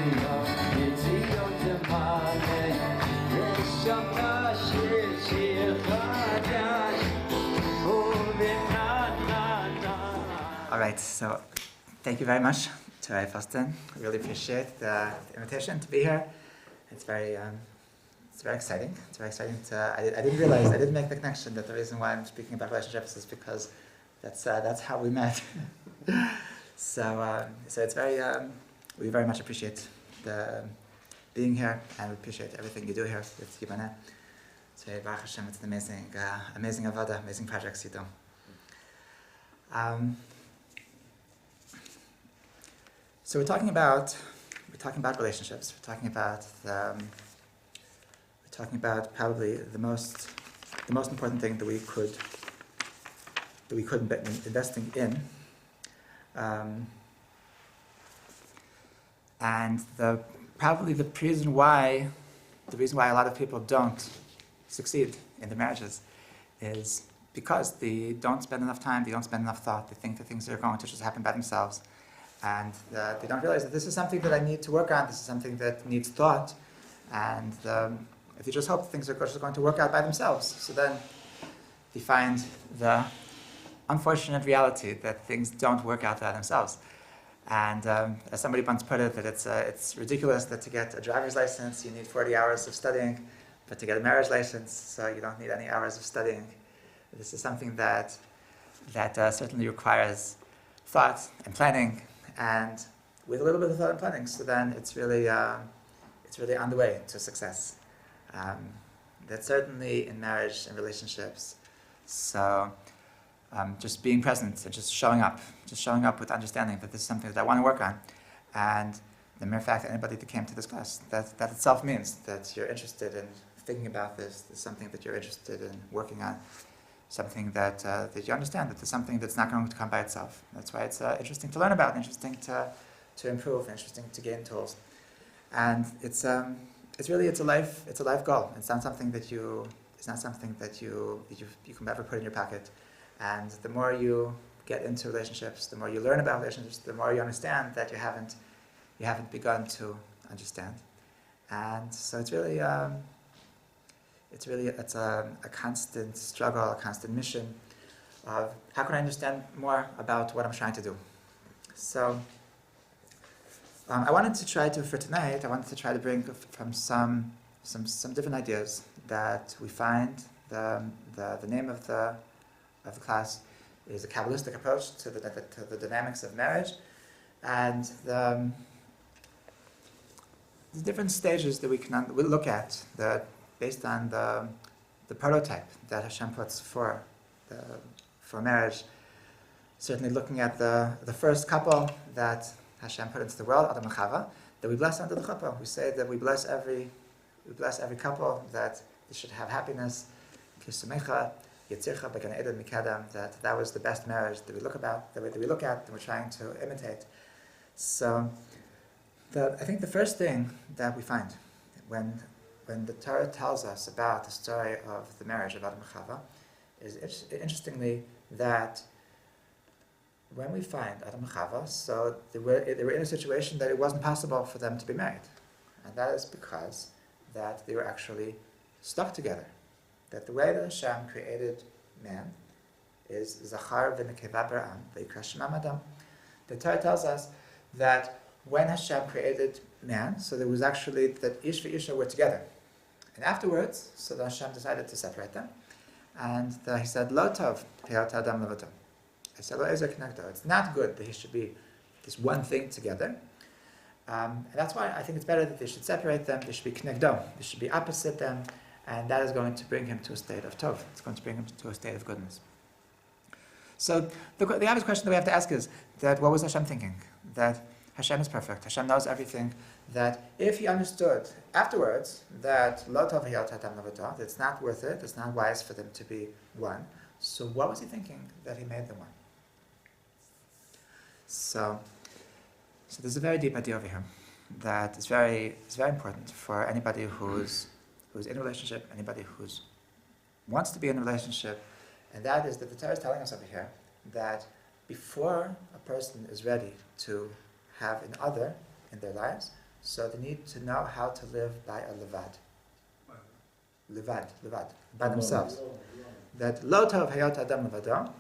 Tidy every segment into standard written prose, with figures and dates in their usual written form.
All right, so thank you very much to Rabbi Kilstein. I really appreciate the invitation to be here. It's very exciting. It's very exciting to. I didn't make the connection that the reason why I'm speaking about relationships is because that's how we met. So it's very. We very much appreciate the being here, and we appreciate everything you do here with Yiboneh. So Baruch Hashem, it's an amazing avodah, amazing projects you do. So we're talking about relationships. We're talking about probably the most important thing that we could be investing in, and probably the reason why a lot of people don't succeed in their marriages is because they don't spend enough time, they don't spend enough thought. They think that things are going to just happen by themselves. And they don't realize that this is something that I need to work on, this is something that needs thought, and if you just hope things are just going to work out by themselves, so then you find the unfortunate reality that things don't work out by themselves. And as somebody once put it, that it's ridiculous that to get a driver's license you need 40 hours of studying, but to get a marriage license, so you don't need any hours of studying. This is something that certainly requires thought and planning, and with a little bit of thought and planning, so then it's really on the way to success. That's certainly in marriage and relationships. So just being present and just showing up with understanding that this is something that I want to work on, and the mere fact that anybody that came to this class, that itself means that you're interested in thinking about this is something that you're interested in working on. Something that you understand that there's something that's not going to come by itself. That's why it's interesting to learn about, interesting to improve, interesting to gain tools, and it's a life goal. It's not something that you can ever put in your pocket. And the more you get into relationships, the more you learn about relationships, the more you understand that you haven't begun to understand, and so it's a constant struggle, a constant mission of how can I understand more about what I'm trying to do. So I wanted to try to bring from some different ideas that we find. The name of the class is a Kabbalistic approach to the dynamics of marriage, and the different stages that we look at that based on the prototype that Hashem puts for marriage. Certainly looking at the first couple that Hashem put into the world, Adam and Chava, that we bless under the chuppah. We say that we bless every couple, that they should have happiness, that was the best marriage that we look at, and we're trying to imitate. So I think the first thing that we find when the Torah tells us about the story of the marriage of Adam and Chava is interestingly that when we find Adam and Chava, so they were in a situation that it wasn't possible for them to be married, and that is because that they were actually stuck together. That the way that Hashem created man is Zachar v'Nekeva Bara'am v'Yikra Shemam Adam. The Torah tells us that when Hashem created man, so there was actually that Ish v'Isha were together. And afterwards, so the Hashem decided to separate them. And he said, Lo tov, heyot Adam levato. He said, Lo ezer kenegdo. It's not good that he should be this one thing together. And that's why I think it's better that they should separate them. They should be kenegdo. They should be opposite them. And that is going to bring him to a state of tov. It's going to bring him to a state of goodness. So the obvious question that we have to ask is that what was Hashem thinking? That Hashem is perfect. Hashem knows everything. That if he understood afterwards that lo tov heyot adam levato, that it's not worth it, it's not wise for them to be one. So what was he thinking that he made them one? So there's a very deep idea over here that is very important for anybody who's in a relationship, anybody who wants to be in a relationship, and that is that the Torah is telling us over here that before a person is ready to have an other in their lives, So they need to know how to live by a levad. Levad, by themselves. That lo tov hayot adam levado,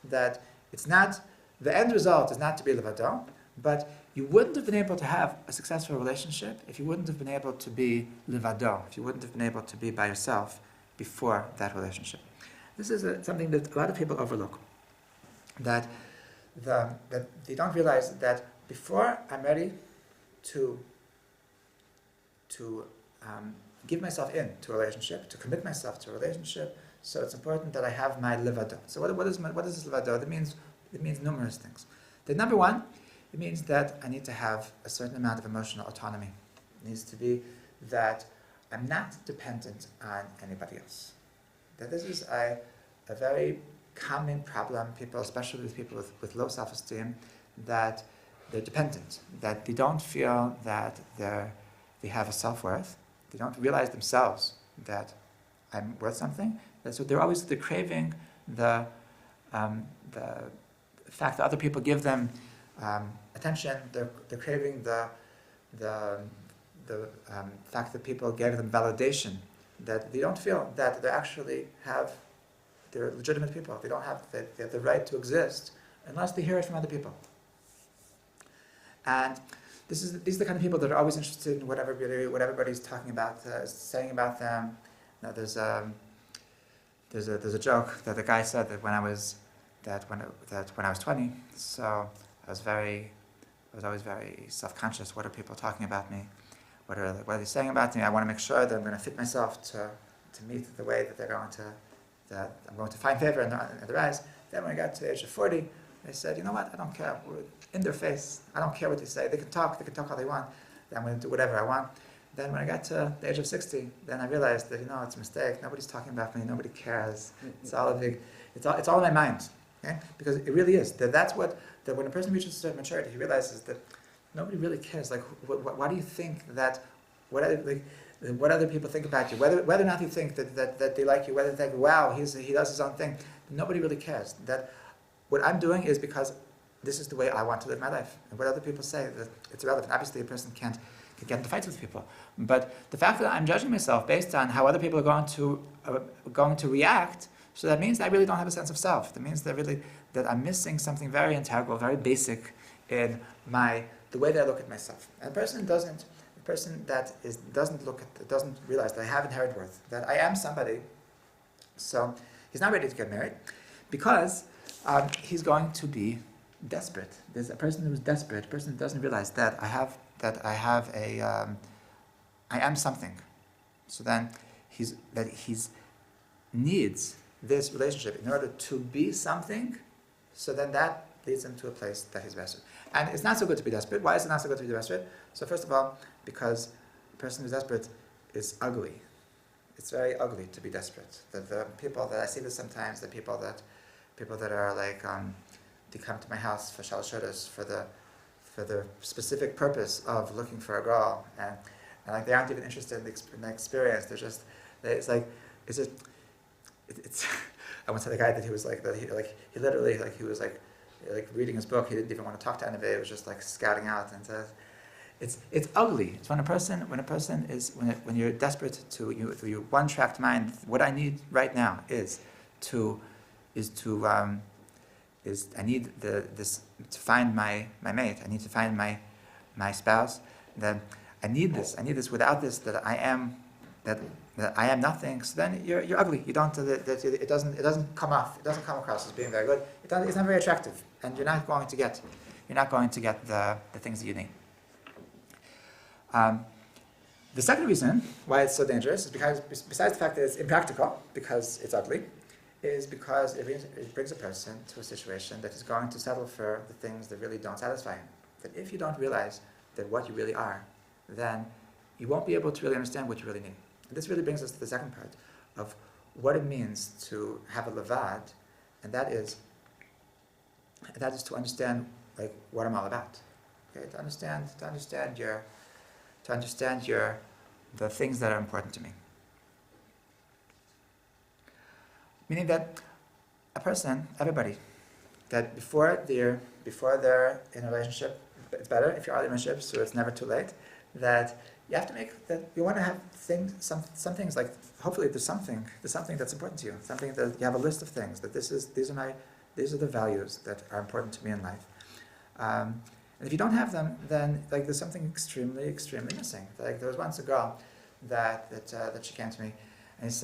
that it's not, the end result is not to be levado, but you wouldn't have been able to have a successful relationship if you wouldn't have been able to be levado, if you wouldn't have been able to be by yourself before that relationship. This is something that a lot of people overlook. That they don't realize that before I'm ready to give myself into a relationship, to commit myself to a relationship, so it's important that I have my levado. So what is this levado? It means numerous things. The number one, it means that I need to have a certain amount of emotional autonomy. It needs to be that I'm not dependent on anybody else. That this is a very common problem, especially with people with low self-esteem, that they're dependent, that they don't feel that they have a self-worth, they don't realize themselves that I'm worth something. So they're craving the fact that other people give them attention. They're craving the fact that people gave them validation. That they don't feel that they actually they're legitimate people. They don't have the right to exist unless they hear it from other people. And these are the kind of people that are always interested in what everybody's talking about, saying about them. Now, there's a joke that the guy said that when I was 20. So I was always very self-conscious. What are people talking about me? What are they saying about me? I want to make sure that I'm going to fit myself to meet the way that I'm going to find favor in their eyes. Then when I got to the age of 40, I said, you know what? I don't care. We're in their face. I don't care what they say. They can talk all they want. Then I'm going to do whatever I want. Then when I got to the age of 60, then I realized that it's a mistake. Nobody's talking about me. Nobody cares. It's all in my mind. Okay? Because it really is. That when a person reaches a certain maturity, he realizes that nobody really cares. Like, why do you think that? What other people think about you? Whether or not you think that they like you, whether they think, wow, he does his own thing. Nobody really cares. That what I'm doing is because this is the way I want to live my life. And what other people say, that it's irrelevant. Obviously, a person can't get into fights with people. But the fact that I'm judging myself based on how other people are going to react, so that means I really don't have a sense of self. That means that I'm missing something very integral, very basic in the way that I look at myself. And a person doesn't realize that I have inherent worth, that I am somebody. So he's not ready to get married because he's going to be desperate. There's a person who's desperate. A person who doesn't realize that I am something. So then he needs this relationship in order to be something. So then that leads him to a place that he's desperate. And it's not so good to be desperate. Why is it not so good to be desperate? So first of all, because the person who's desperate is ugly. It's very ugly to be desperate. The people that I see this sometimes, the people that are like, they come to my house for shalosh hodos for the specific purpose of looking for a girl, and like they aren't even interested in the experience. It's I once had a guy that he was like, he literally he was like reading his book. He didn't even want to talk to anybody. It was just like scouting out. And it's ugly. It's when you're desperate to your one-tracked mind. What I need right now is I need to find my mate. I need to find my spouse. Then I need this. Without this, that I am nothing. So then you're ugly. You don't. It doesn't come off. It doesn't come across as being very good. It's not very attractive, and you're not going to get the things that you need. The second reason why it's so dangerous is because, besides the fact that it's impractical, because it's ugly, is because it brings a person to a situation that is going to settle for the things that really don't satisfy him. That if you don't realize that what you really are, then you won't be able to really understand what you really need. And this really brings us to the second part of what it means to have a levad, and that is to understand like what I'm all about. Okay, to understand the things that are important to me. Meaning that a person, everybody, that before they're in a relationship, it's better if you're already in a relationship, so it's never too late, that you have to make that you want to have things, some things like hopefully there's something that's important to you, something that you have a list of things that these are the values that are important to me in life. And if you don't have them, then like there's something extremely, extremely missing. Like there was once a girl that she came to me, and she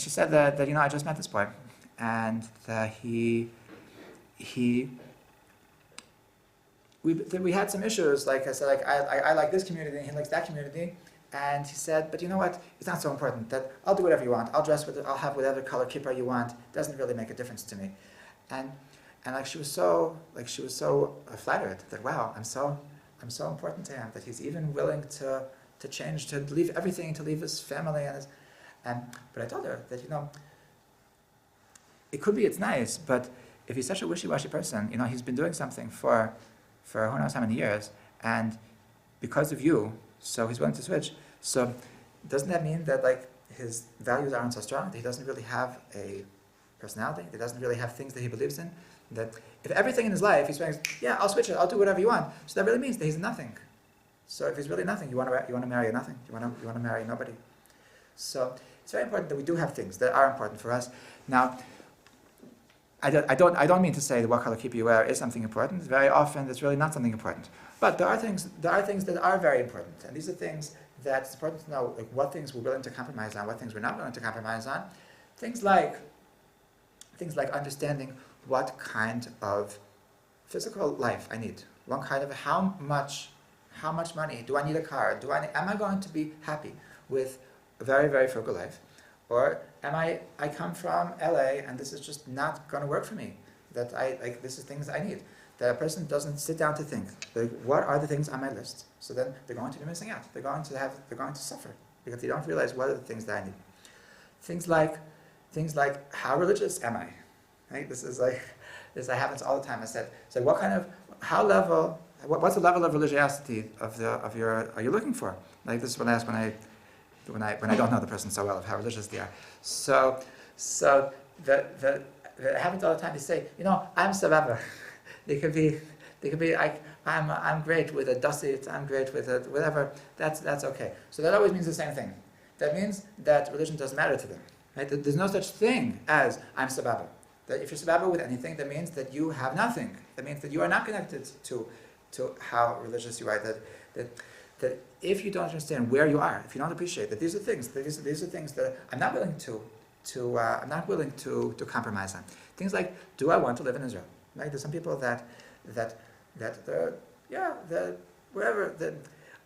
said that I just met this boy, and that we had some issues. Like I said, like I like this community, and he likes that community. And he said, but you know what? It's not so important. That I'll do whatever you want. I'll dress with it. I'll have whatever color kippah you want. It doesn't really make a difference to me. And like she was so flattered that wow, I'm so important to him that he's even willing to change, to leave everything, to leave his family but I told her that it could be it's nice, but if he's such a wishy-washy person, he's been doing something for who knows how many years, and because of you, so he's willing to switch. So doesn't that mean that like his values aren't so strong, that he doesn't really have a personality, that he doesn't really have things that he believes in? That if everything in his life he's saying, yeah, I'll switch it, I'll do whatever you want, so that really means that he's nothing. So if he's really nothing, you want to marry a nothing. You want to marry nobody. So it's very important that we do have things that are important for us. Now, I don't mean to say that what color kippah you wear is something important. Very often, it's really not something important. But there are things that are very important, and these are things that it's important to know, like what things we're willing to compromise on, what things we're not willing to compromise on. Things like understanding what kind of physical life I need. What kind of how much money do I need a car? Am I going to be happy with a very, very frugal life? Or am I come from LA and this is just not going to work for me? That this is things I need. That a person doesn't sit down to think, like, what are the things on my list? So then they're going to be missing out. They're going to suffer because they don't realize what are the things that I need. Things like how religious am I? Right? This happens all the time. I said, so what's the level of religiosity are you looking for? Like this is what I ask when I don't know the person so well of how religious they are. So it happens all the time. They say, I'm sababa. They could be I'm great with a dasit, I'm great with a whatever. That's okay. So that always means the same thing. That means that religion doesn't matter to them. Right? There's no such thing as I'm sababa. That if you're sababa with anything, that means that you have nothing. That means that you are not connected to how religious you are. That if you don't understand where you are, if you don't appreciate that these are things that I'm not willing to compromise on. Things like, do I want to live in Israel? Right? There's some people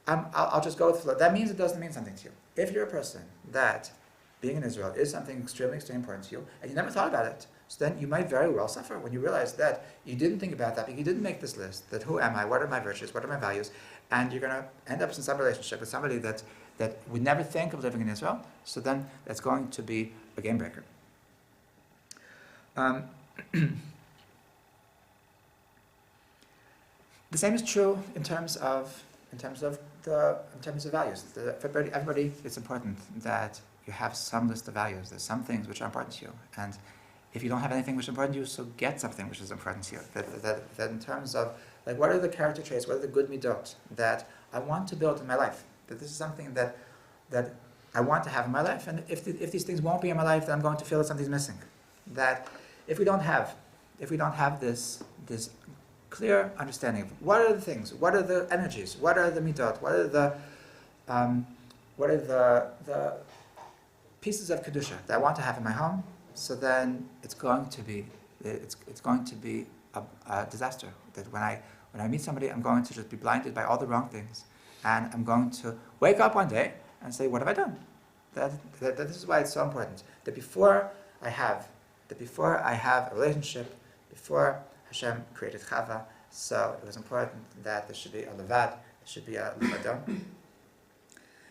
I'll just go with the flow. That means it doesn't mean something to you. If you're a person that being in Israel is something extremely, extremely important to you, and you never thought about it, so then you might very well suffer when you realize that you didn't think about that, because you didn't make this list, that who am I, what are my virtues, what are my values, and you're going to end up in some relationship with somebody that would never think of living in Israel, so then that's going to be a game breaker. The same is true in terms of values. For everybody, it's important that you have some list of values. There's some things which are important to you, and if you don't have anything which is important to you, so get something which is important to you. That in terms of like, what are the character traits, what are the good midot that I want to build in my life? That this is something that I want to have in my life, and if these things won't be in my life, then I'm going to feel that something's missing. That if we don't have this clear understanding of what are the things, what are the energies, what are the midot, what are the pieces of kedusha that I want to have in my home, so then it's going to be a disaster. That when I meet somebody, I'm going to just be blinded by all the wrong things, and I'm going to wake up one day and say, what have I done? That this is why it's so important that before I have a relationship, before Hashem created Chava, so it was important that there should be a levad, there should be a levado.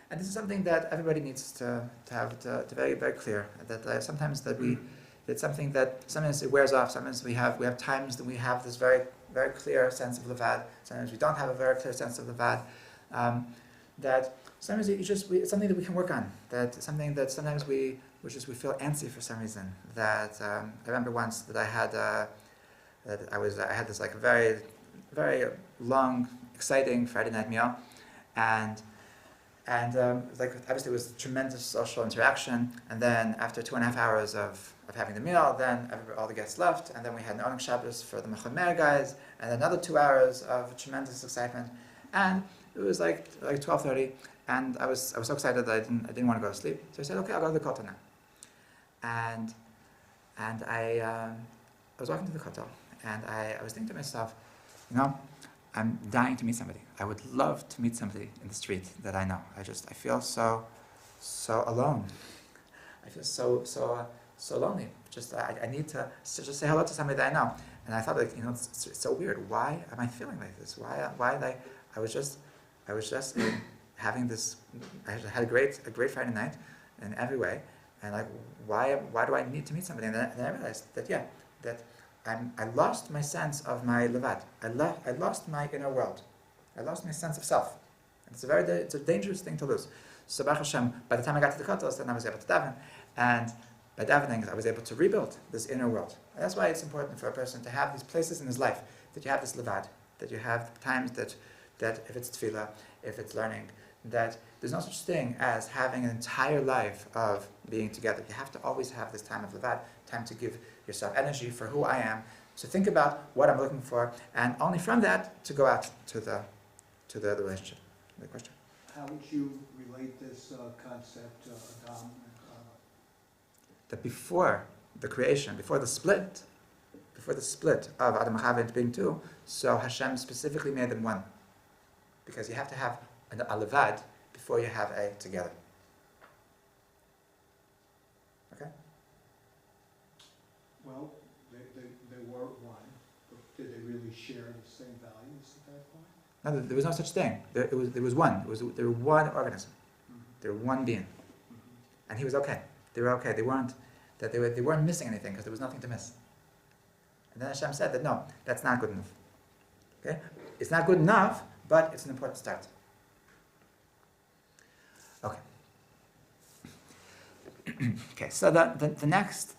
And this is something that everybody needs to have to very, very clear. That sometimes it's something that sometimes it wears off. Sometimes we have times that we have this very, very clear sense of levad. Sometimes we don't have a very clear sense of levad. That sometimes it's something that we can work on. That something that sometimes we feel antsy for some reason. That I remember once that I had this like a very, very long, exciting Friday night meal, and like obviously it was tremendous social interaction. And then after 2.5 hours of having the meal, then all the guests left, and then we had an Oneg Shabbos for the Mechamer guys, and another 2 hours of tremendous excitement. And it was like 12:30, and I was so excited that I didn't want to go to sleep. So I said, okay, I'll go to the Kotel now. And I was walking to the Kotel, and I was thinking to myself, I'm dying to meet somebody. I would love to meet somebody in the street that I know. I feel so alone. I feel so lonely. I need to just say hello to somebody that I know. And I thought, it's so weird. Why am I feeling like this? I was just having this. I had a great Friday night in every way, and like, why do I need to meet somebody? And then I realized that I lost my sense of my levad. I lost my inner world. I lost my sense of self. And it's a dangerous thing to lose. So Baruch Hashem, by the time I got to the Kotel, then I was able to daven, and by davening, I was able to rebuild this inner world. And that's why it's important for a person to have these places in his life, that you have this levad, that you have times that if it's tefillah, if it's learning, that there's no such thing as having an entire life of being together. You have to always have this time of levad, time to give yourself energy for who I am, to think about what I'm looking for, and only from that to go out to the relationship. The question. How would you relate this concept to Adam and That before the creation, before the split of Adam and Chava into being two, so Hashem specifically made them one. Because you have to have a levad before you have a together. Okay? Well, they were one, but did they really share the same values at that point? No, there was no such thing. There was one. They were one organism. Mm-hmm. They were one being. Mm-hmm. And he was okay. They were okay. They weren't missing anything because there was nothing to miss. And then Hashem said that no, that's not good enough. Okay? It's not good enough, but it's an important start. Okay. Okay. So the next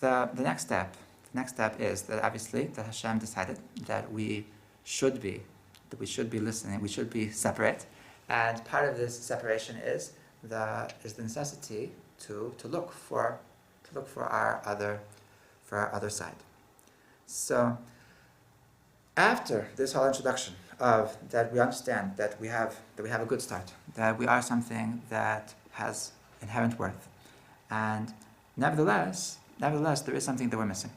step is that obviously that Hashem decided that we should be listening. We should be separate, and part of this separation is the necessity to look for our other side. So after this whole introduction of that, we understand that we have a good start, that we are something that has inherent worth, and nevertheless there is something that we're missing.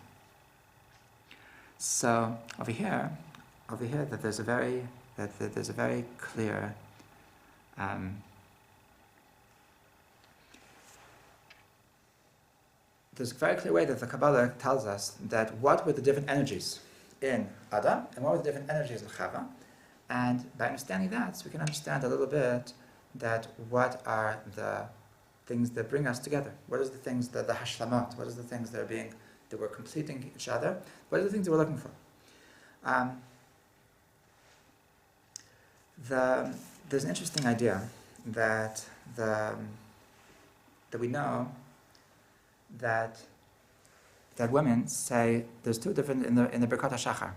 So over here that there's a very clear there's a very clear way that the Kabbalah tells us that what were the different energies in Adam and what were the different energies in Chava, and by understanding that, so we can understand a little bit that what are the things that bring us together. What is the things that the hashlamot? What is the things that we're completing each other? What are the things that we're looking for? There's an interesting idea that we know that women say there's two different in the Birkat HaShachar.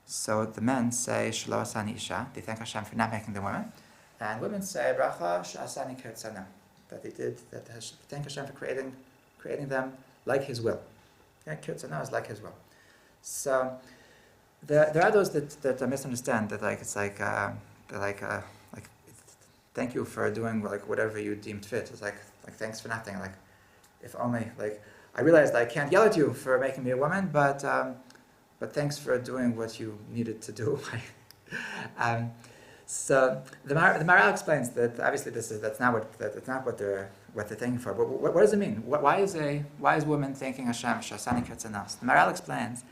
So the men say Shelo Asani Isha, they thank Hashem for not making them women, and women say Bracha She'asani Kirtzana, that thank Hashem for creating them like His will. Yeah, Kirtzana is like His will. So there are those that misunderstand that thank you for doing whatever you deemed fit. It's like thanks for nothing. Like if only I realized I can't yell at you for making me a woman, but thanks for doing what you needed to do. So the Maharal explains that obviously that's not what they're thanking for. But what does it mean? Why is woman thanking Hashem? Shasani Kirtzanos. The Maharal explains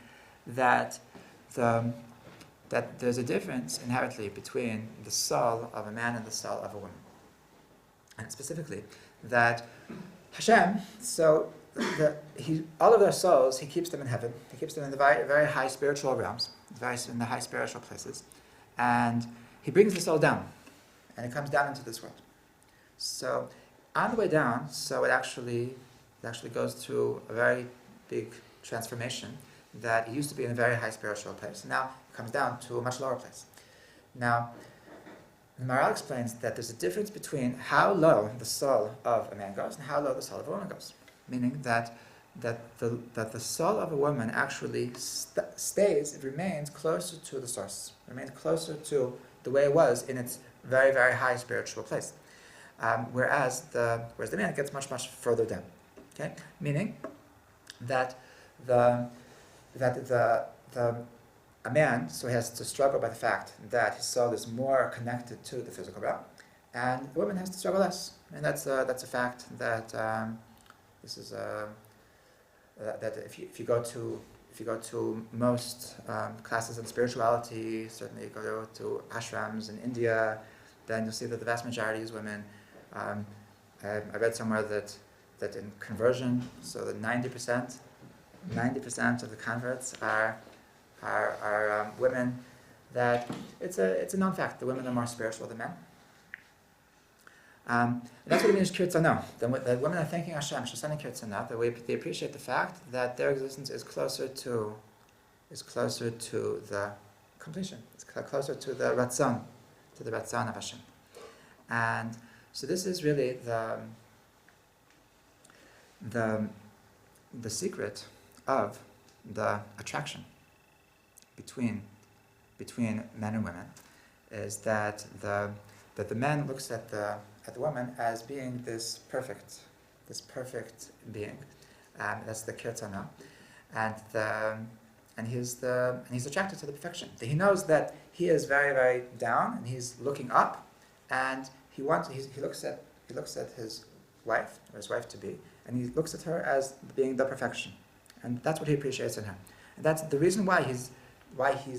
that there's a difference inherently between the soul of a man and the soul of a woman, and specifically that Hashem. So all of their souls, He keeps them in heaven. He keeps them in the very, very high spiritual realms, in the high spiritual places, and He brings the soul down, and it comes down into this world. So on the way down, so it actually goes through a very big transformation. That it used to be in a very high spiritual place, and now it comes down to a much lower place. Now, the Maharal explains that there's a difference between how low the soul of a man goes and how low the soul of a woman goes. Meaning that the soul of a woman actually stays, it remains closer to the source, remains closer to the way it was in its very, very high spiritual place. Whereas the man gets much, much further down. Okay? Meaning that a man, so he has to struggle by the fact that his soul is more connected to the physical realm, and the woman has to struggle less. And that's a fact that that if you go to most classes in spirituality, certainly you go to ashrams in India, then you'll see that the vast majority is women. I read somewhere that in conversion, so that 90% of the converts are women. That it's a known fact. The women are more spiritual than men. That's what it means kirtzano. The women are thanking Hashem, Shosani kirtzano. They appreciate the fact that their existence is closer to the completion. It's closer to the ratzon of Hashem. And so this is really the secret of the attraction between men and women, is that the man looks at the woman as being this perfect being. That's the kirtzana, and he's attracted to the perfection. He knows that he is very, very down, and he's looking up, and he looks at his wife, or his wife to be, and he looks at her as being the perfection, and that's what he appreciates in her. And that's the reason why he's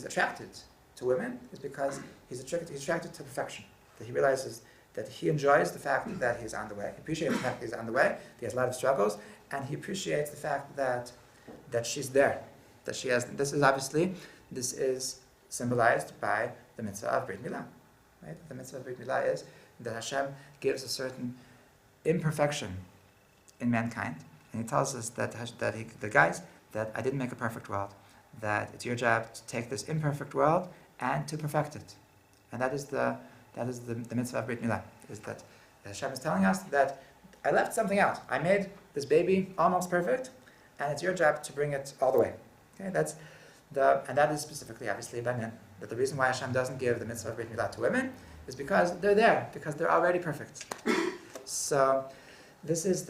attracted to women, is because he's attracted to perfection. That he realizes that he enjoys the fact that he's on the way. He appreciates the fact that he's on the way. He has a lot of struggles, and he appreciates the fact that she's there. That she has. This is symbolized by the mitzvah of Brit Milah. Right? The mitzvah of Brit Milah is that Hashem gives a certain imperfection in mankind, and He tells us that I didn't make a perfect world. That it's your job to take this imperfect world and to perfect it, and that is the mitzvah of Brit Milah. Is that Hashem is telling us that I left something out. I made this baby almost perfect, and it's your job to bring it all the way. Okay, and that is specifically, obviously, by men. That the reason why Hashem doesn't give the mitzvah of Brit Milah to women is because they're there, because they're already perfect. So this is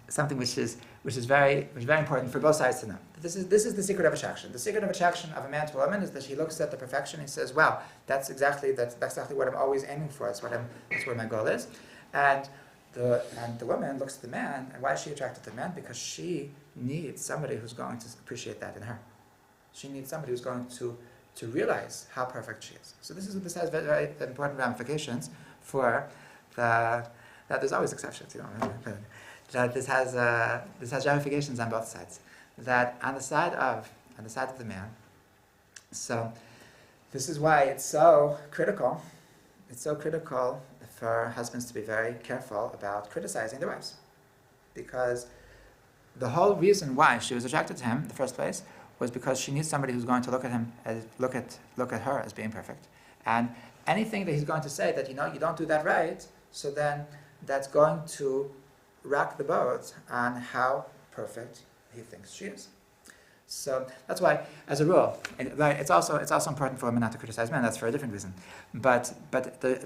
something which is very important for both sides to know. This is the secret of attraction. The secret of attraction of a man to a woman is that he looks at the perfection and he says, "Wow, that's exactly what I'm always aiming for. That's where my goal is." And the woman looks at the man, and why is she attracted to the man? Because she needs somebody who's going to appreciate that in her. She needs somebody who's going to realize how perfect she is. So this has very, very important ramifications for that there's always exceptions, that this has ramifications on both sides. That on the side of the man. So this is why it's so critical. It's so critical for husbands to be very careful about criticizing their wives, because the whole reason why she was attracted to him in the first place was because she needs somebody who's going to look at her as being perfect, and anything that he's going to say that you don't do that right, so then that's going to rock the boat on how perfect he thinks she is. So that's why, as a rule, and it's also important for women not to criticize men. That's for a different reason. But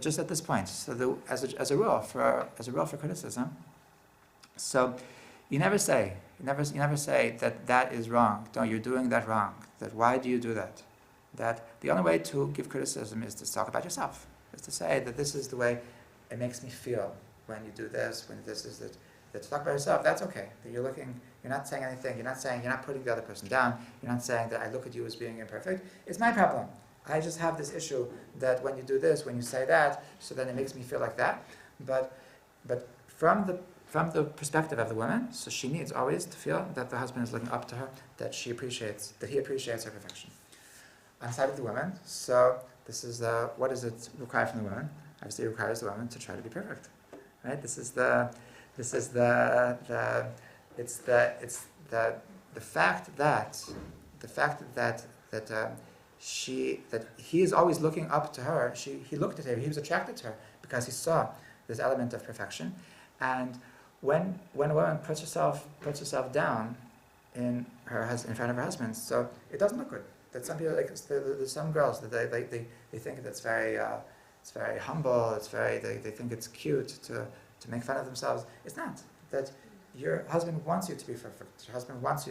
just at this point, so as a rule for criticism, so you never say that is wrong. No, you're doing that wrong. That why do you do that? That the only way to give criticism is to talk about yourself. Is to say that this is the way it makes me feel when you do this. When this is that to talk about yourself. That's okay. That you're not saying anything. You're not putting the other person down. You're not saying that I look at you as being imperfect. It's my problem. I just have this issue that when you do this, when you say that, so then it makes me feel like that. But from the perspective of the woman, so she needs always to feel that the husband is looking up to her, that he appreciates her perfection. On the side of the woman, so this is what does it require from the woman? Obviously, it requires the woman to try to be perfect, right? It's the fact that the fact that he is always looking up to her. He looked at her. He was attracted to her because he saw this element of perfection. And when a woman puts herself down in front of her husband, so it doesn't look good. That some people, there's some girls that they think that's very it's very humble. They think it's cute to make fun of themselves. It's not. That your husband wants you to be perfect. Your husband wants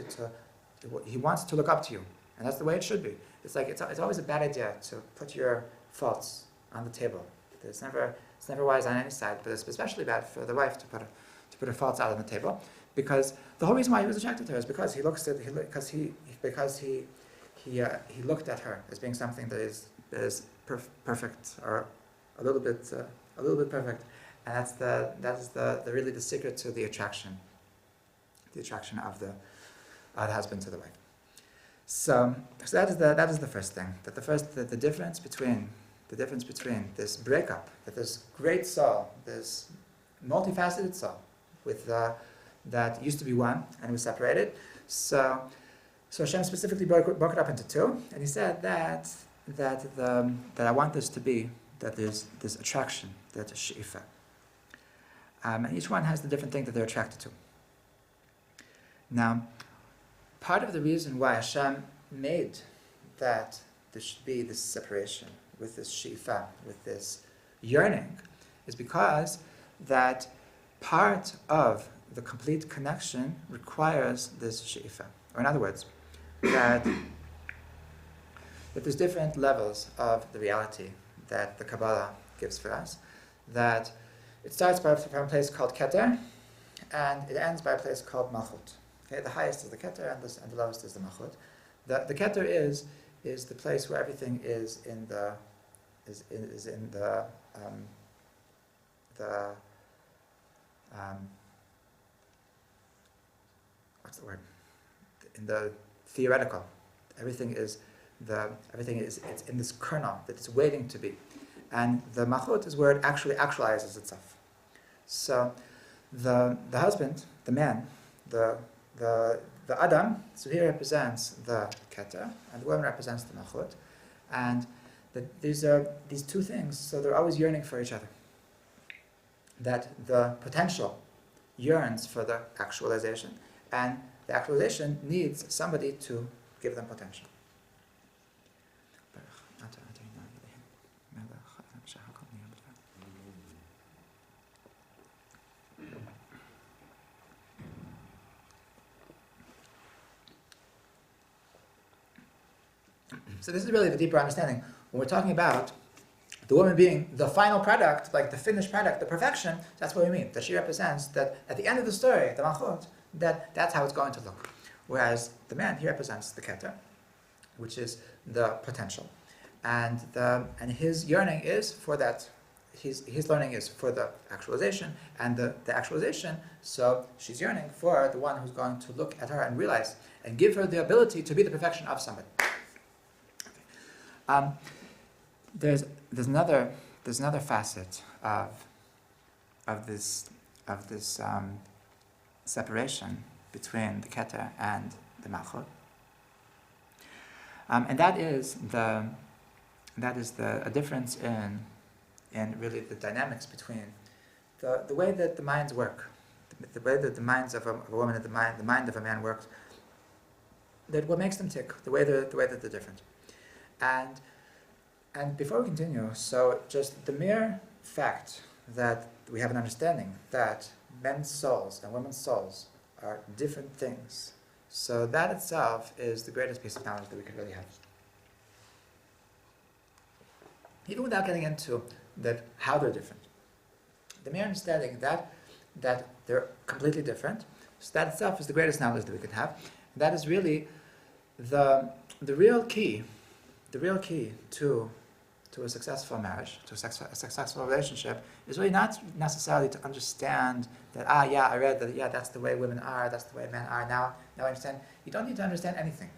he wants to look up to you, and that's the way it should be. It's like it's always a bad idea to put your faults on the table. It's never wise on any side, but it's especially bad for the wife to put her faults out on the table, because the whole reason why he was attracted to her is because he looked at her as being something that is perfect, or a little bit perfect, and that's really the secret to the attraction of the husband to the wife. So that is the first thing. That the difference between this breakup, that this great soul, this multifaceted soul, that used to be one and was separated. So Hashem specifically broke it up into two, and He said that I want this to be that there's this attraction, that is she'ifa, and each one has the different thing that they're attracted to. Now, part of the reason why Hashem made that there should be this separation with this she'ifa, with this yearning, is because that part of the complete connection requires this she'ifa. Or in other words, that there's different levels of the reality that the Kabbalah gives for us. That it starts from a place called Keter, and it ends by a place called Malchut. Okay, the highest is the Keter, and the lowest is the Malchut. The Keter is the place where everything is in the what's the word? In the theoretical, everything is it's in this kernel that it's waiting to be, and the Malchut is where it actually actualizes itself. So the husband, the man, the Adam, so he represents the Keter, and the woman represents the Malchut, and these two things, so they're always yearning for each other. That the potential yearns for the actualization, and the actualization needs somebody to give them potential. So this is really the deeper understanding. When we're talking about the woman being the final product, like the finished product, the perfection, that's what we mean. That she represents that at the end of the story, the Malchut, that's how it's going to look. Whereas the man, he represents the Keter, which is the potential. And his yearning is for that, his learning is for the actualization, and the actualization, so she's yearning for the one who's going to look at her and realize, and give her the ability to be the perfection of somebody. There's another facet of this separation between the Keter and the Malchut, and that is a difference in really the dynamics between the way that the minds work, the way that the minds of a woman and the mind of a man works. That what makes them tick, the way that they're different. And before we continue, so just the mere fact that we have an understanding that men's souls and women's souls are different things, so that itself is the greatest piece of knowledge that we could really have. Even without getting into how they're different. The mere understanding that they're completely different, so that itself is the greatest knowledge that we could have. That is really the real key to a successful marriage, to a successful relationship, is really not necessarily to understand that, I read that, that's the way women are, that's the way men are, now I understand. You don't need to understand anything.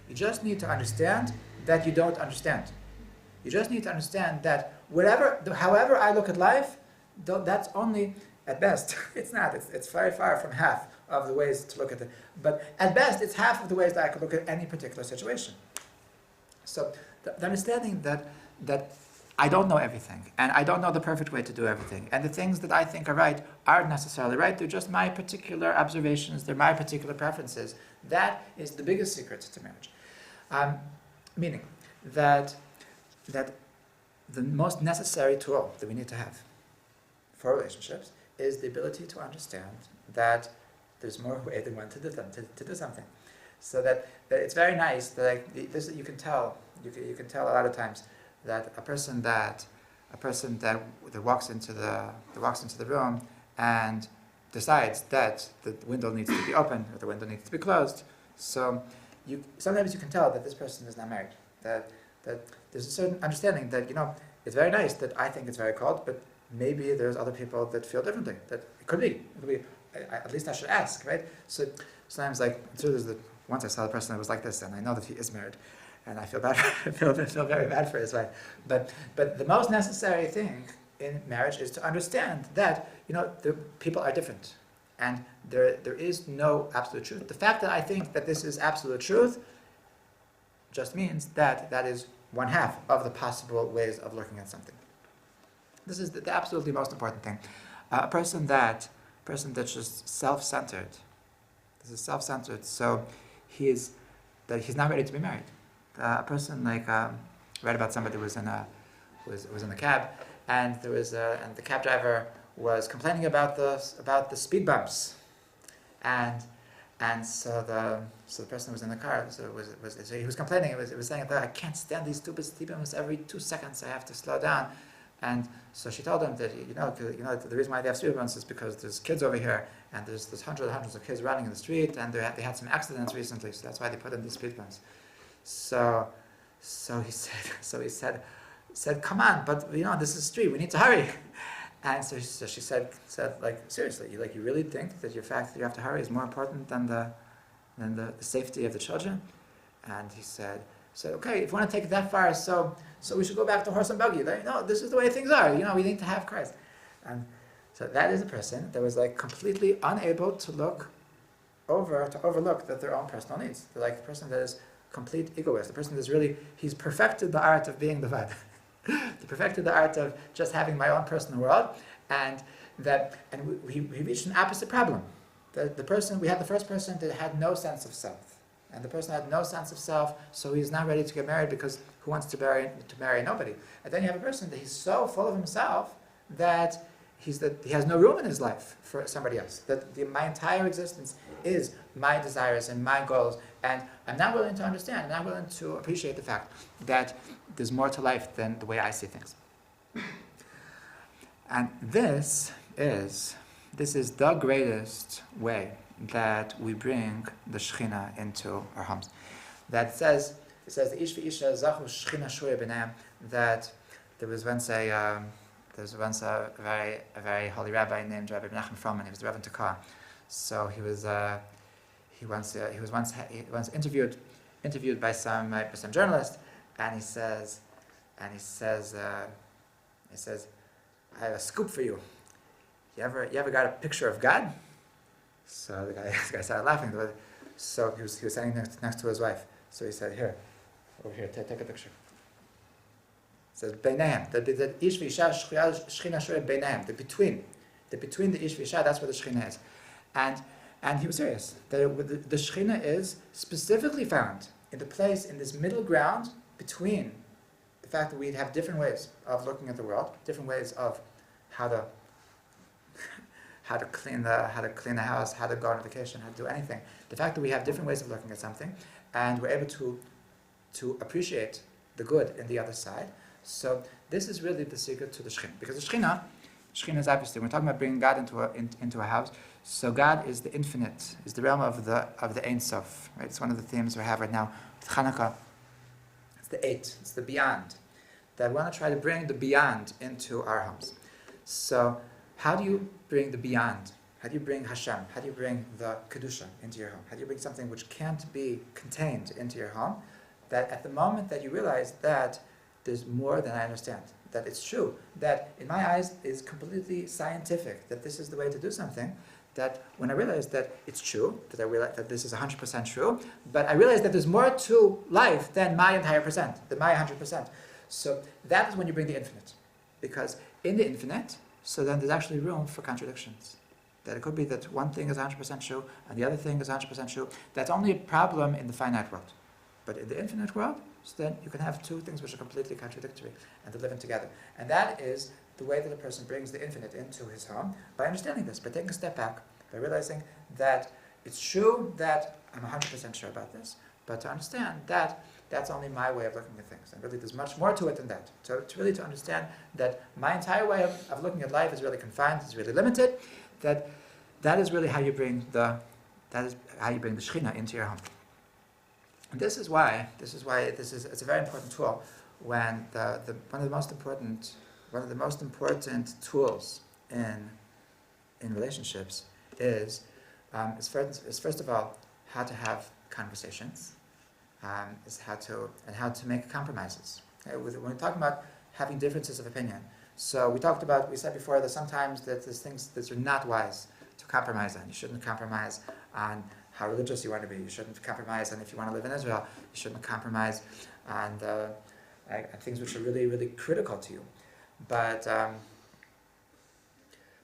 You just need to understand that you don't understand. You just need to understand that however I look at life, that's only, at best, it's not, it's very far from half of the ways to look at it. But at best, it's half of the ways that I could look at any particular situation. So the understanding that I don't know everything, and I don't know the perfect way to do everything, and the things that I think are right aren't necessarily right, they're just my particular observations, they're my particular preferences. That is the biggest secret to marriage. Meaning that the most necessary tool that we need to have for relationships is the ability to understand that there's more way than one to do something. So that it's very nice that you can tell a lot of times that a person that walks into the room and decides that the window needs to be open or the window needs to be closed. So sometimes you can tell that this person is not married. That there's a certain understanding that it's very nice that I think it's very cold, but maybe there's other people that feel differently. That it could be. At least I should ask, right? So sometimes, once I saw a person that was like this, and I know that he is married, and I feel bad. I feel very bad for his wife. But the most necessary thing in marriage is to understand that the people are different, and there is no absolute truth. The fact that I think that this is absolute truth just means that is one half of the possible ways of looking at something. This is the absolutely most important thing. A person that's just self-centered. This is self-centered. So he's not ready to be married. A person read about somebody who was in a cab, and the cab driver was complaining about the speed bumps, and so the person who was in the car, so he was complaining. It was saying that I can't stand these stupid speed bumps. Every 2 seconds I have to slow down. And so she told him that the reason why they have speed bumps is because there's kids over here, and there's hundreds of kids running in the street, and they had some accidents recently, so that's why they put in these speed bumps. So he said, come on, but this is street, we need to hurry. And so she said, seriously, you really think that your fact that you have to hurry is more important than the safety of the children? And he said, okay, if you want to take it that far, so we should go back to horse and buggy. This is the way things are. We need to have cars. And so that is a person that was completely unable to overlook that their own personal needs. They're the person that is complete egoist. The person that is he's perfected the art of being the Vad. He perfected the art of just having my own personal world, and we reached an opposite problem. We had the first person that had no sense of self. And the person had no sense of self, so he's not ready to get married because who wants to marry nobody? And then you have a person that he's so full of himself that he has no room in his life for somebody else. That my entire existence is my desires and my goals, and I'm not willing to understand, I'm not willing to appreciate the fact that there's more to life than the way I see things. And this is the greatest way that we bring the Shekhinah into our homes. That it says the Ish v'Isha zachu Shekhinah shuya b'neim, that there was once a very holy rabbi named Rabbi Menachem Froman. He was the Reverend Takar. So he was once interviewed by some journalist, and he says, I have a scoop for you. You ever got a picture of God? So this guy started laughing. So he was standing next to his wife. So he said, over here, take a picture. It says beinehem. The ish v'isha shechina shurei beinehem. The between the ish v'isha, that's where the shechina is. And he was serious. The shechina is specifically found in this middle ground between the fact that we have different ways of looking at the world, different ways of how to clean the house, how to go on vacation, how to do anything. The fact that we have different ways of looking at something, and we're able to appreciate the good in the other side. So this is really the secret to the Shekhinah. Because the Shekhinah is obviously, we're talking about bringing God into a house. So God is the infinite, is the realm of the Ein Sof. Right? It's one of the themes we have right now with Hanukkah. It's the eight, it's the beyond. That we want to try to bring the beyond into our homes. So how do you bring the beyond? How do you bring Hashem? How do you bring the Kedusha into your home? How do you bring something which can't be contained into your home? That at the moment that you realize that there's more than I understand, that it's true, that in my eyes is completely scientific, that this is the way to do something, that when I realize that it's true, that I realize that this is 100% true, but I realize that there's more to life than my entire percent, than my 100%. So that is when you bring the infinite. Because in the infinite, so then there's actually room for contradictions. That it could be that one thing is 100% true, and the other thing is 100% true. That's only a problem in the finite world. But in the infinite world, so then you can have two things which are completely contradictory, and they're living together. And that is the way that a person brings the infinite into his home, by understanding this, by taking a step back, by realizing that it's true that I'm 100% sure about this, but to understand that that's only my way of looking at things. And really there's much more to it than that. So to really to understand that my entire way of looking at life is really confined, is really limited, that is really how you bring the Shekhinah into your home. And this is why it's a very important tool when one of the most important tools in relationships is first of all how to have conversations, is how to make compromises. Okay? When we're talking about having differences of opinion, so we said before that sometimes that there's things that are not wise to compromise on. You shouldn't compromise on how religious you want to be. You shouldn't compromise on if you want to live in Israel. You shouldn't compromise on things which are really, really critical to you. But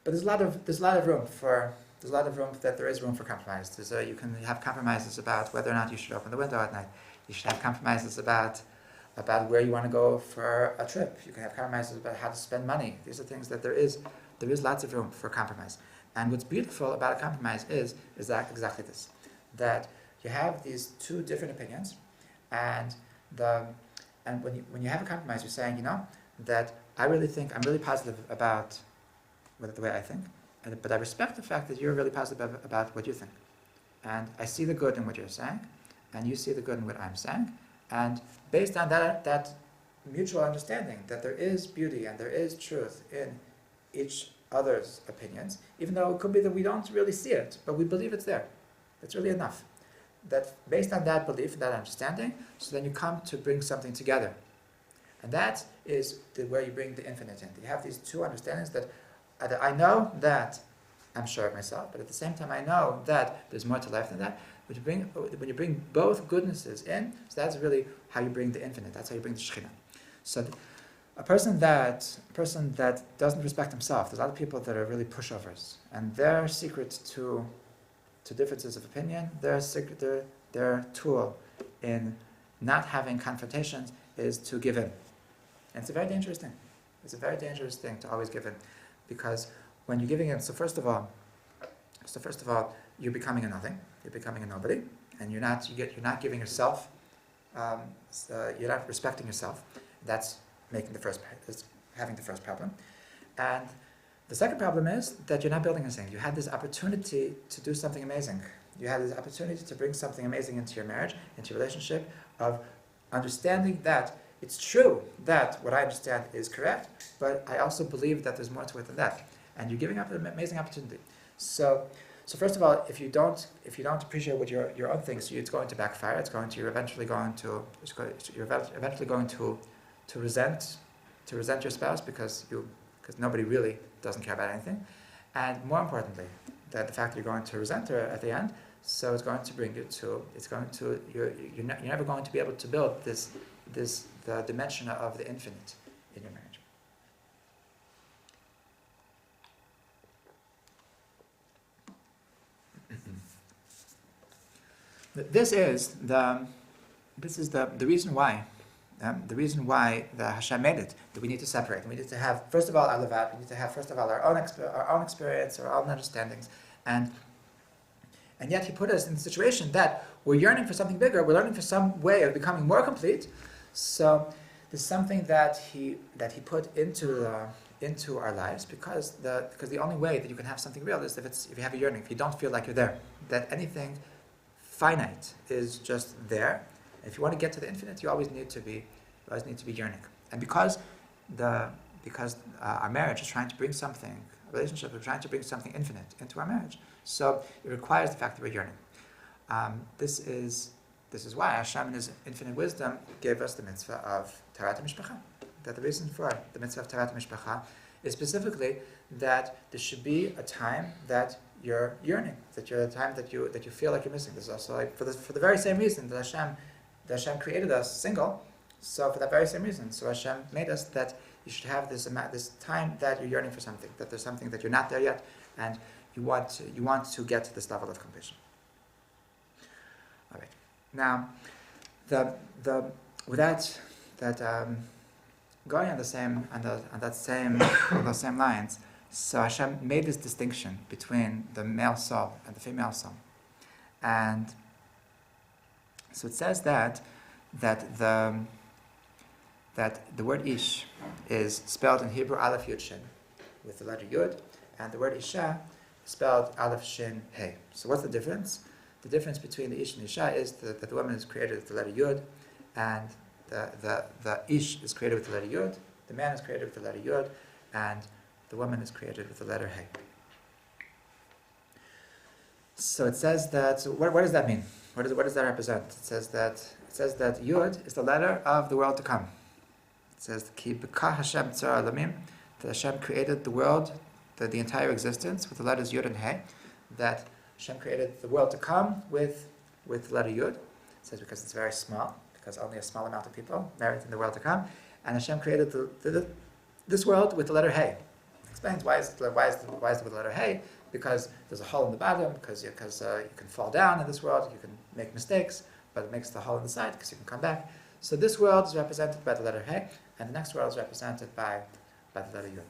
there's a lot of room for compromise. You can have compromises about whether or not you should open the window at night. You should have compromises about where you want to go for a trip. You can have compromises about how to spend money. These are things that there is lots of room for compromise. And what's beautiful about a compromise is that exactly this, that you have these two different opinions, and when you have a compromise, you're saying, that I'm really positive about the way I think, but I respect the fact that you're really positive about what you think. And I see the good in what you're saying, and you see the good in what I'm saying, and based on that mutual understanding that there is beauty and there is truth in each other's opinions, even though it could be that we don't really see it, but we believe it's there. That's really enough. That based on that belief, that understanding, so then you come to bring something together. And that is where you bring the infinite in. You have these two understandings that I know that I'm sure of myself, but at the same time I know that there's more to life than that. When you bring both goodnesses in, so that's really how you bring the infinite. That's how you bring the Shekhinah. So a person that doesn't respect himself, there's a lot of people that are really pushovers, and their secret to differences of opinion, their tool in not having confrontations is to give in. And it's a very dangerous thing. It's a very dangerous thing to always give in, because when you're giving in, so first of all, you're becoming a nothing. You're becoming a nobody, and you're not giving yourself. You're not respecting yourself. That's having the first problem. And the second problem is that you're not building anything. You had this opportunity to do something amazing. You had this opportunity to bring something amazing into your marriage, into your relationship, of understanding that it's true that what I understand is correct, but I also believe that there's more to it than that. And you're giving up an amazing opportunity. So first of all, if you don't appreciate what your own thinks, it's going to backfire. You're eventually going to resent your spouse because nobody really doesn't care about anything, and more importantly, that the fact that you're going to resent her at the end, so it's going to bring you to you're never going to be able to build the dimension of the infinite in your marriage. This is the reason why. The reason why the Hashem made it, that we need to separate. We need to have, first of all, our levat. We need to have, first of all, our own experience, our own understandings. And yet He put us in the situation that we're yearning for something bigger. We're learning for some way of becoming more complete. So there's something that He put into our lives, because the only way that you can have something real is if you have a yearning, if you don't feel like you're there, that anything finite is just there. If you want to get to the infinite, you always need to be yearning. And because our marriage is trying to bring something, a relationship is trying to bring something infinite into our marriage, so it requires the fact that we're yearning. This is why Hashem, in His infinite wisdom, gave us the mitzvah of Taharat HaMishpacha. That the reason for the mitzvah of Taharat HaMishpacha is specifically that there should be a time that you're yearning, that you're the time that you feel like you're missing. This is also like for the very same reason that Hashem created us single. So for that very same reason, so Hashem made us that you should have this time that you're yearning for something, that there's something that you're not there yet, and you want to get to this level of completion. All right. Now, with that going on those same lines. So Hashem made this distinction between the male soul and the female soul, and so it says that the word ish is spelled in Hebrew aleph yud shin with the letter yud, and the word isha is spelled aleph shin hey. So what's the difference? The difference between the ish and isha is that the woman is created with the letter yud, and the ish is created with the letter yud. The man is created with the letter yud, and the woman is created with the letter hey. So it says that. So what does that mean? What does that represent? It says that Yud is the letter of the world to come. It says Ki b'ka Hashem tzar alamim, that Hashem created the world, the entire existence with the letters Yud and Hey. That Hashem created the world to come with the letter Yud. It says because it's very small, because only a small amount of people merit in the world to come, and Hashem created this world with the letter Hey. Explains why is it with the letter Hey? Because there's a hole in the bottom, because you can fall down in this world, you can make mistakes, but it makes the hole in the side because you can come back. So this world is represented by the letter Hey, and the next world is represented by the letter Yud.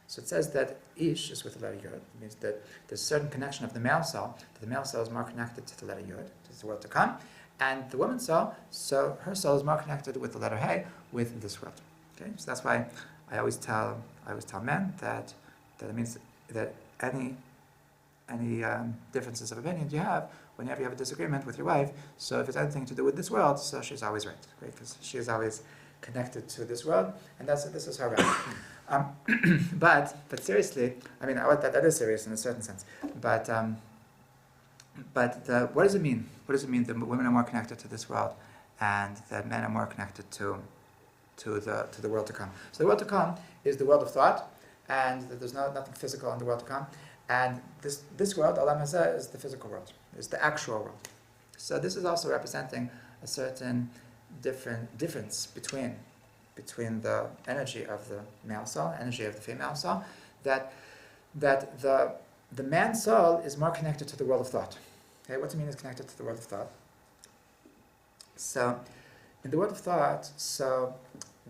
So it says that Ish is with the letter Yud. It means that there's a certain connection of the male soul, that the male soul is more connected to the letter Yud, to the world to come, and the woman's soul, so her soul is more connected with the letter Hey, with this world. Okay, so that's why I always tell men that it means that any differences of opinions you have, whenever you have a disagreement with your wife, so if it's anything to do with this world, so she's always right? Because she is always connected to this world, and this is her right. But seriously, I mean, that is serious in a certain sense. But what does it mean? What does it mean that women are more connected to this world, and that men are more connected to the world to come? So the world to come is the world of thought, and there's nothing physical in the world to come. And this world, Olam Hazeh, is the physical world, is the actual world. So this is also representing a certain difference between the energy of the male soul, energy of the female soul, that the man's soul is more connected to the world of thought. Okay, what do you mean is connected to the world of thought? So in the world of thought, so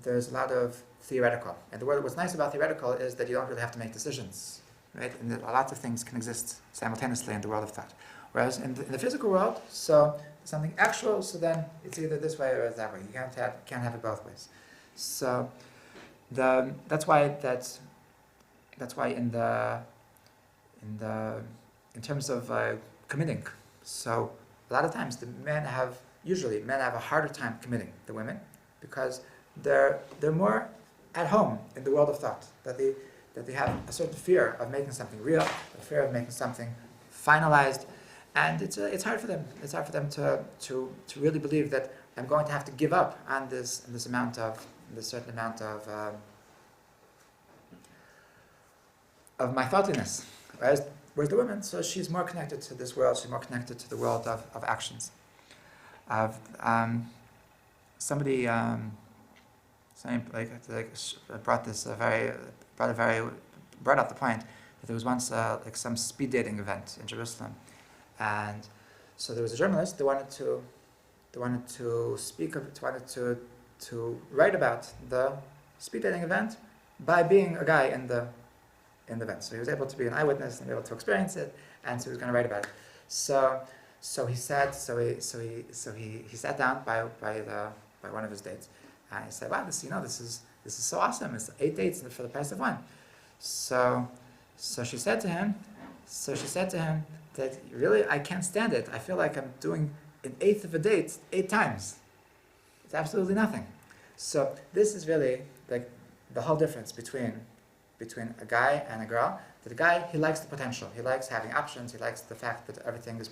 there's a lot of theoretical. And what's nice about theoretical is that you don't really have to make decisions. Right? And a lot of things can exist simultaneously in the world of thought. Whereas in the physical world, so something actual, so then it's either this way or that way. You can't have it both ways. So that's why in terms of committing, so a lot of times men have a harder time committing than women, because they're more at home in the world of thought, that they have a certain fear of making something real, a fear of making something finalized, and it's hard for them. It's hard for them to really believe that I'm going to have to give up on this certain amount of my thoughtliness. Whereas the woman, so she's more connected to this world. She's more connected to the world of actions. Somebody brought up the point that there was once some speed dating event in Jerusalem, and so there was a journalist that wanted to write about the speed dating event by being a guy in the event. So he was able to be an eyewitness and able to experience it, and so he was going to write about it. So he sat down by one of his dates, and he said, "Wow, this is so awesome! It's 8 dates for the price of 1." So she said to him that really I can't stand it. I feel like I'm doing an eighth of a date 8 times. It's absolutely nothing. So this is really like the whole difference between a guy and a girl. That the guy, he likes the potential. He likes having options. He likes the fact that everything is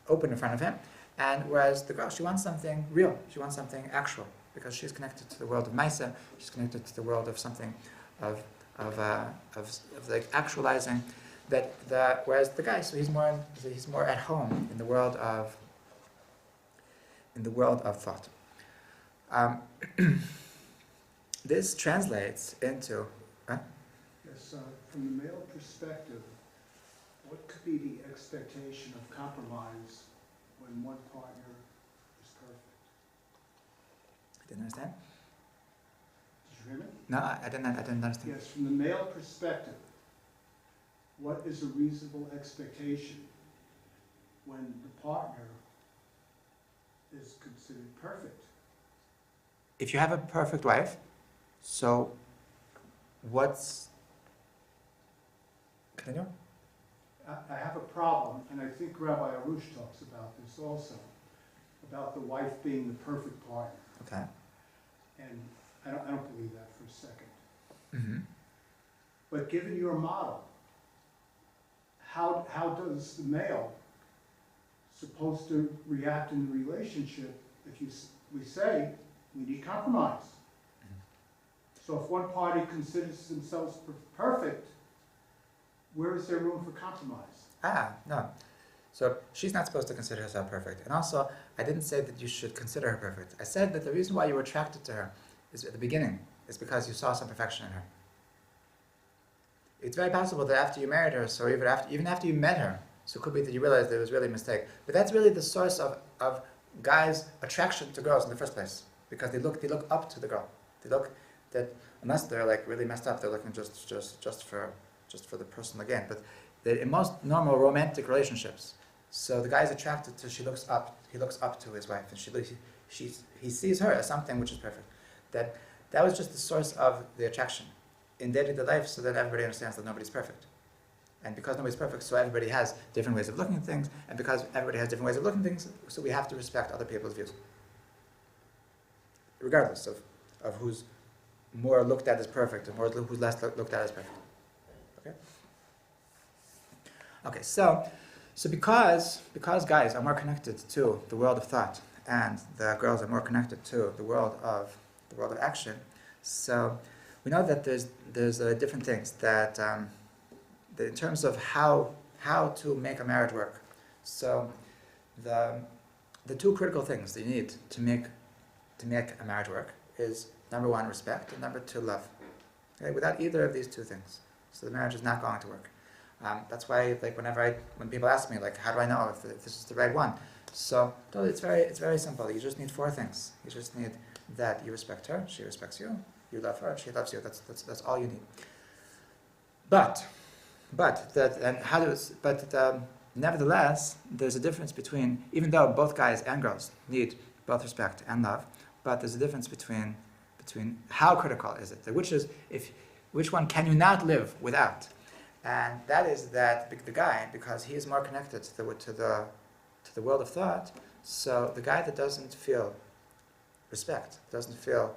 open in front of him. And whereas the girl, she wants something real. She wants something actual, because she's connected to the world of Maisa. She's connected to the world of something of like actualizing Whereas the guy, so he's more at home in the world of thought. This translates into. Yes, from the male perspective, what could be the expectation of compromise when one partner is perfect? I didn't understand. Did you hear me? No, I didn't understand. Yes, from the male perspective, what is a reasonable expectation when the partner is considered perfect? If you have a perfect wife, so what's... Continue? I have a problem, and I think Rabbi Arush talks about this also, about the wife being the perfect partner. Okay. And I don't believe that for a second. Mm-hmm. But given your model, how does the male supposed to react in the relationship if we say we need compromise? So if one party considers themselves perfect, where is there room for compromise? No. So she's not supposed to consider herself perfect. And also, I didn't say that you should consider her perfect. I said that the reason why you were attracted to her is at the beginning is because you saw some perfection in her. It's very possible that after you married her, so even after you met her, so it could be that you realized there was really a mistake. But that's really the source of guys' attraction to girls in the first place, because they look up to the girl. They look that unless they're like really messed up, they're looking just for the personal gain. But in most normal romantic relationships, so the guy is attracted to, he looks up to his wife, and he sees her as something which is perfect. That was just the source of the attraction in day-to-day life. So then everybody understands that nobody's perfect, and because nobody's perfect, so everybody has different ways of looking at things, and because everybody has different ways of looking at things, so we have to respect other people's views, regardless of who's more looked at as perfect and who's less looked at as perfect. Okay, so because guys are more connected to the world of thought and the girls are more connected to the world of action, so we know that there's different things that in terms of how to make a marriage work. So the two critical things that you need to make a marriage work is number one, respect, and number two, love. Okay, without either of these two things, so the marriage is not going to work. That's why, like, when people ask me, like, how do I know if this is the right one? So it's very simple. You just need four things. You just need that you respect her, she respects you. You love her, she loves you. That's all you need. Nevertheless, there's a difference between, even though both guys and girls need both respect and love, but there's a difference between how critical is it? Which one can you not live without? And that is that the guy, because he is more connected to the world of thought, so the guy that doesn't feel respect, doesn't feel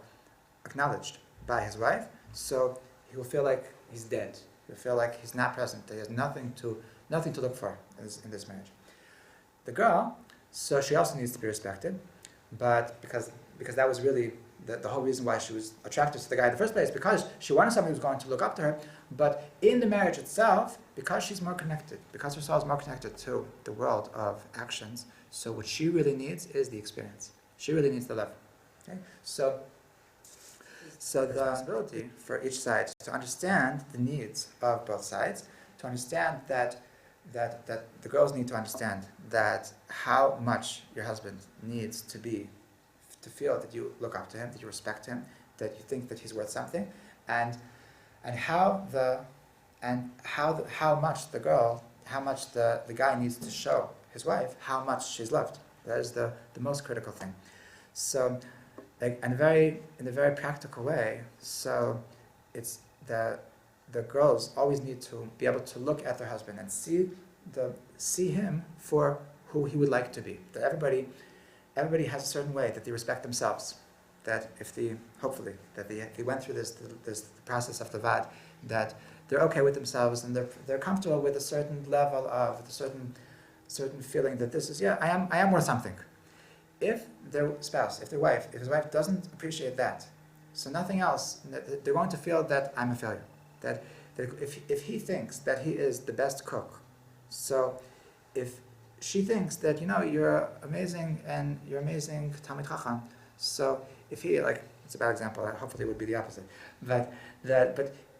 acknowledged by his wife, so he will feel like he's dead. He'll feel like he's not present. He has nothing to look for in this marriage. The girl, so she also needs to be respected, but because that was really the whole reason why she was attracted to the guy in the first place, because she wanted somebody who was going to look up to her. But in the marriage itself, because she's more connected, because her soul is more connected to the world of actions, so what she really needs is the experience. She really needs the love. Okay? So the responsibility for each side is to understand the needs of both sides, to understand that the girls need to understand that how much your husband needs to feel that you look up to him, that you respect him, that you think that he's worth something, and how much the guy needs to show his wife how much she's loved. That is the most critical thing. So, like, in a very practical way. So, it's the girls always need to be able to look at their husband and see him for who he would like to be. That everybody has a certain way that they respect themselves. That if they went through this process of the vad, that they're okay with themselves and they're comfortable with a certain level of a certain feeling that this is, I am worth something. If their spouse, if his wife doesn't appreciate that, so nothing else, they're going to feel that I'm a failure. That that if he thinks that he is the best cook, so if she thinks that, you're amazing and you're amazing Talmid Chacham, so if he, it's a bad example, hopefully it would be the opposite, but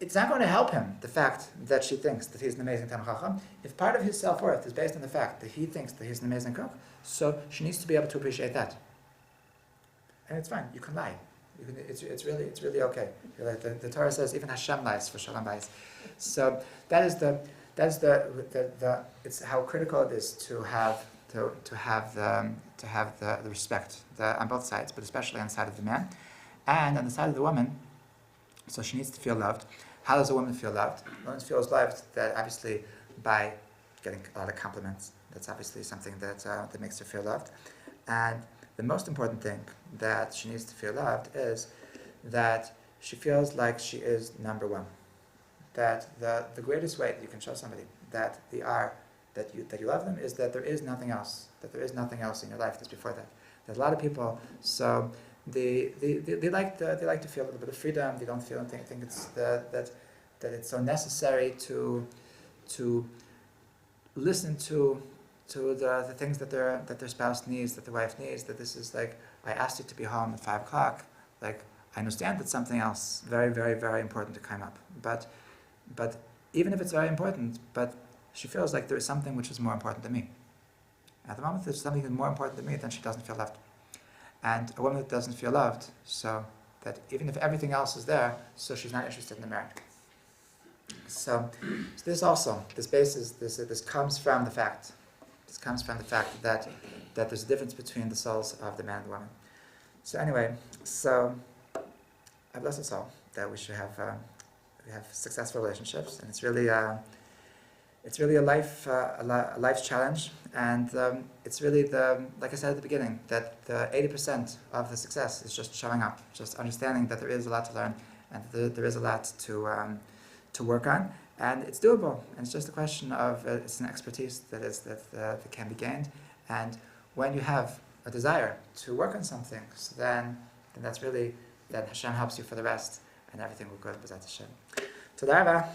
it's not going to help him, the fact that she thinks that he's an amazing Talmid Chacham. If part of his self-worth is based on the fact that he thinks that he's an amazing cook, so she needs to be able to appreciate that. And it's fine, you can lie. It's really okay. The Torah says even Hashem lies for Shalom Bayis. So it's how critical it is to have the respect on both sides, but especially on the side of the man and on the side of the woman. So she needs to feel loved. How does a woman feel loved? A woman feels loved that obviously by getting a lot of compliments. That's obviously something that makes her feel loved. And the most important thing that she needs to feel loved is that she feels like she is number one. That the greatest way that you can show somebody that you love them is that there is nothing else. That there is nothing else in your life that's before that. There's a lot of people, so they like to feel a little bit of freedom. They don't think it's that it's so necessary to listen to the things that their spouse needs, that the wife needs. That this is like, I asked you to be home at 5 o'clock. Like, I understand that something else very, very, very important to come up. But even if it's very important, but she feels like there is something which is more important than me. At the moment, there's something that's more important than me, then she doesn't feel loved. And a woman that doesn't feel loved, so that even if everything else is there, so she's not interested in the marriage. So this comes from the fact. This comes from the fact that there's a difference between the souls of the man and the woman. So anyway, I bless us all that we should have successful relationships, and it's really a life's challenge, and it's really like I said at the beginning, that the 80% of the success is just showing up, just understanding that there is a lot to learn, and there is a lot to work on, and it's doable. And it's just a question of it's an expertise that can be gained, and when you have a desire to work on something, so then that's really that Hashem helps you for the rest, and everything will go to B'ezrat Hashem. Toda Rabba.